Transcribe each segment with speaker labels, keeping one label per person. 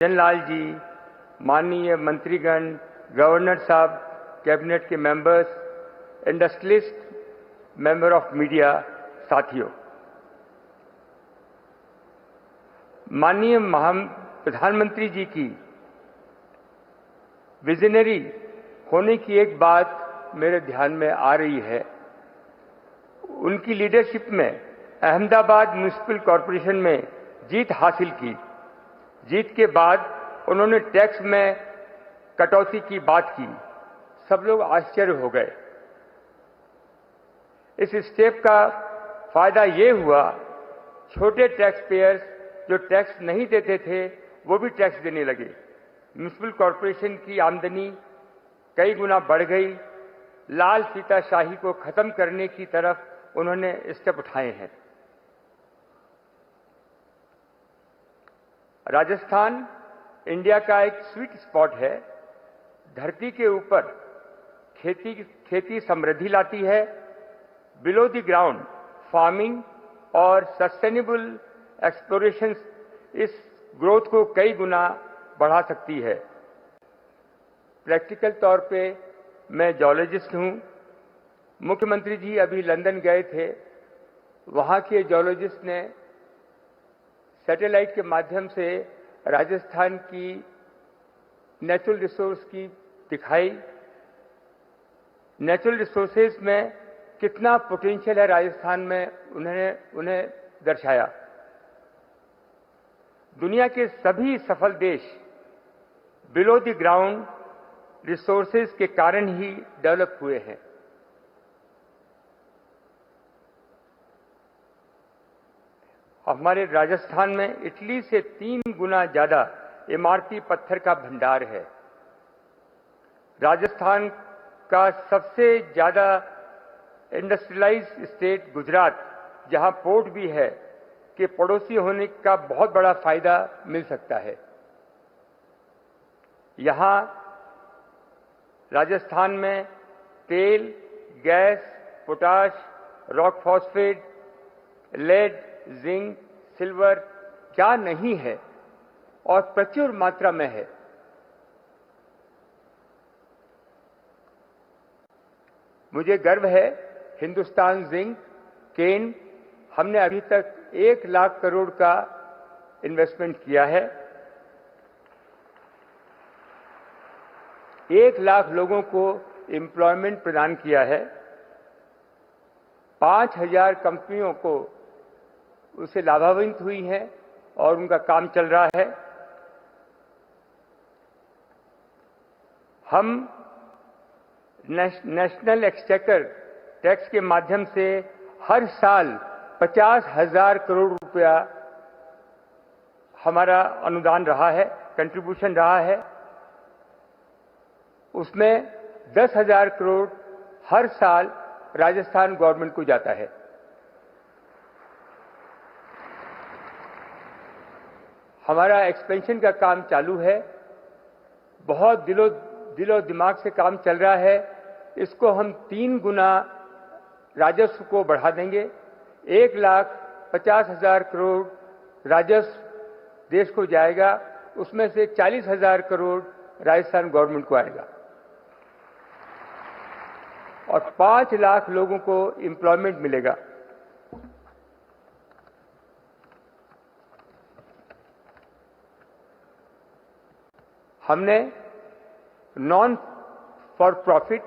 Speaker 1: जनलाल जी, माननीय मंत्रीगण, गवर्नर साहब, कैबिनेट के members, industrialist, member of media, साथियों, माननीय प्रधानमंत्री जी की विजनरी होने की एक बात मेरे ध्यान में आ रही है। उनकी लीडरशिप में अहमदाबाद म्युनिसिपल कॉरपोरेशन में जीत हासिल की। जीत के बाद उन्होंने टैक्स में कटौती की बात की। सब लोग आश्चर्य हो गए। इस स्टेप का फायदा ये हुआ, छोटे टैक्स पेयर्स जो टैक्स नहीं देते थे वो भी टैक्स देने लगे। म्युनिसिपल कॉरपोरेशन की आमदनी कई गुना बढ़ गई। लाल फीताशाही को खत्म करने की तरफ उन्होंने स्टेप उठाए हैं। राजस्थान इंडिया का एक स्वीट स्पॉट है। धरती के ऊपर खेती समृद्धि लाती है। बिलो द ग्राउंड फार्मिंग और सस्टेनेबल एक्सप्लोरेशन इस ग्रोथ को कई गुना बढ़ा सकती है। प्रैक्टिकल तौर पे मैं जियोलॉजिस्ट हूं। मुख्यमंत्री जी अभी लंदन गए थे। वहां के जियोलॉजिस्ट ने सैटेलाइट के माध्यम से राजस्थान की नेचुरल रिसोर्स की दिखाई। नेचुरल रिसोर्सेज में कितना पोटेंशियल है राजस्थान में उन्हें दर्शाया। दुनिया के सभी सफल देश बिलो द ग्राउंड रिसोर्सेज के कारण ही डेवलप हुए हैं। हमारे राजस्थान में इटली से 3 गुना ज्यादा इमारती पत्थर का भंडार है। राजस्थान का सबसे ज्यादा इंडस्ट्रियलाइज्ड स्टेट गुजरात, जहां पोर्ट भी है, के पड़ोसी होने का बहुत बड़ा फायदा मिल सकता है। यहां राजस्थान में तेल, gas, potash, rock phosphate, lead, zinc, silver क्या नहीं है और प्रचुर मात्रा में है। मुझे गर्व है, हिंदुस्तान जिंक, केन, हमने अभी तक 1 लाख करोड़ का इन्वेस्टमेंट किया है। 1 लाख लोगों को एम्प्लॉयमेंट प्रदान किया है। 5000 कंपनियों को उससे लाभान्वित हुई हैं और उनका काम चल रहा है। हम नेशनल एक्सचेकर टैक्स के माध्यम से हर साल 50,000 करोड़ रुपया हमारा अनुदान रहा है, कंट्रीब्यूशन रहा है। उसमें 10,000 करोड़ हर साल राजस्थान गवर्नमेंट को जाता है। हमारा एक्सपेंशन का काम चालू है। बहुत दिलो दिमाग से काम चल रहा है। इसको हम 3 गुना राजस्व को बढ़ा देंगे। 1,50,000 करोड़ राजस्व देश को जाएगा। उसमें से 40,000 करोड़ राजस्थान गवर्नमेंट को आएगा और 5 लाख लोगों को एम्प्लॉयमेंट मिलेगा। हमने non for profit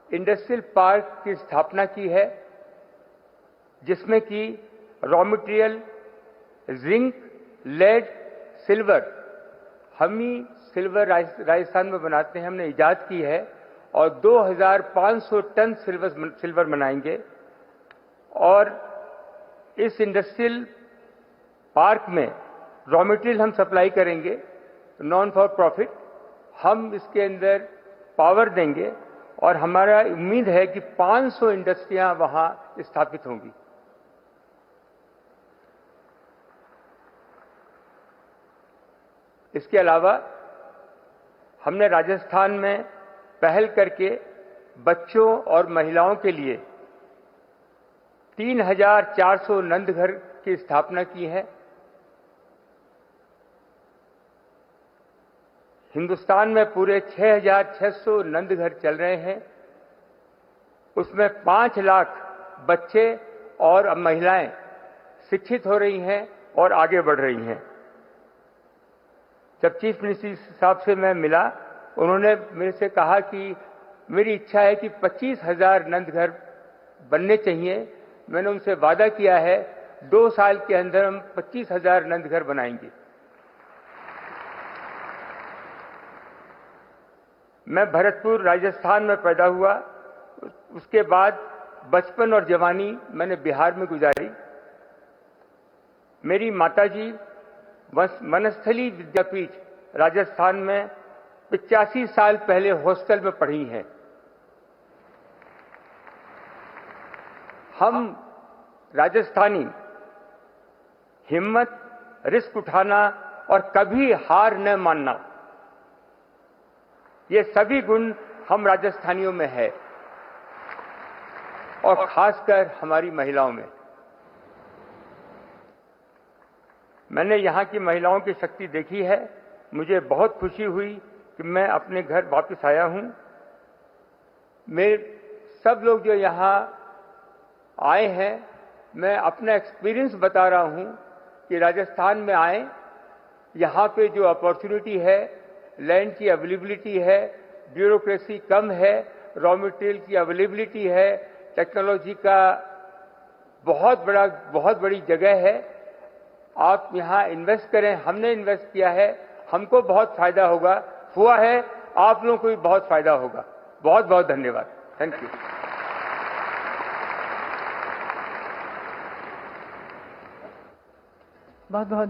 Speaker 1: industrial park की स्थापना की है, जिसमें कि raw material zinc, lead, silver, हम ही सिल्वर राजस्थान में बनाते हैं, हमने इजाद की है और 2500 टन सिल्वर बनाएंगे। और इस इंडस्ट्रियल पार्क में रॉ मटेरियल हम सप्लाई करेंगे नॉन फॉर प्रॉफिट। हम इसके अंदर पावर देंगे और हमारा उम्मीद है कि 500 इंडस्ट्रियां वहां स्थापित होंगी। इसके अलावा हमने राजस्थान में पहल करके बच्चों और महिलाओं के लिए 3,400 नंद घर की स्थापना की है। हिंदुस्तान में पूरे 6,600 नंदघर चल रहे हैं। उसमें 5 लाख बच्चे और महिलाएं शिक्षित हो रही हैं और आगे बढ़ रही हैं। जब चीफ मिनिस्टर साहब से मैं मिला, उन्होंने मेरे से कहा कि मेरी इच्छा है कि 25,000 नंदघर बनने चाहिए। मैंने उनसे वादा किया है 2 साल के अंदर हम 25,000 नंदघर बनाएंगे। मैं भरतपुर राजस्थान में पैदा हुआ। उसके बाद बचपन और जवानी मैंने बिहार में गुजारी। मेरी माताजी वनस्थली विद्यापीठ राजस्थान में 85 साल पहले हॉस्टल में पढ़ी हैं। हम राजस्थानी हिम्मत, रिस्क उठाना और कभी हार न मानना, ये सभी गुण हम राजस्थानियों में है और खासकर हमारी महिलाओं में। मैंने यहां की महिलाओं की शक्ति देखी है। मुझे बहुत खुशी हुई कि मैं अपने घर वापस आया हूं। मेरे सब लोग जो यहां आए हैं, मैं अपना एक्सपीरियंस बता रहा हूं कि राजस्थान में आए, यहां पे जो अपॉर्चुनिटी है, लैंड की अवेलेबिलिटी है, ब्यूरोक्रेसी कम है, रॉ मटेरियल की अवेलेबिलिटी है, टेक्नोलॉजी का बहुत बड़ी जगह है। आप यहां इन्वेस्ट करें। हमने इन्वेस्ट किया है, हमको बहुत फायदा हुआ है, आप लोगों को भी बहुत फायदा होगा। बहुत बहुत धन्यवाद। Thank you.
Speaker 2: बहुत बहुत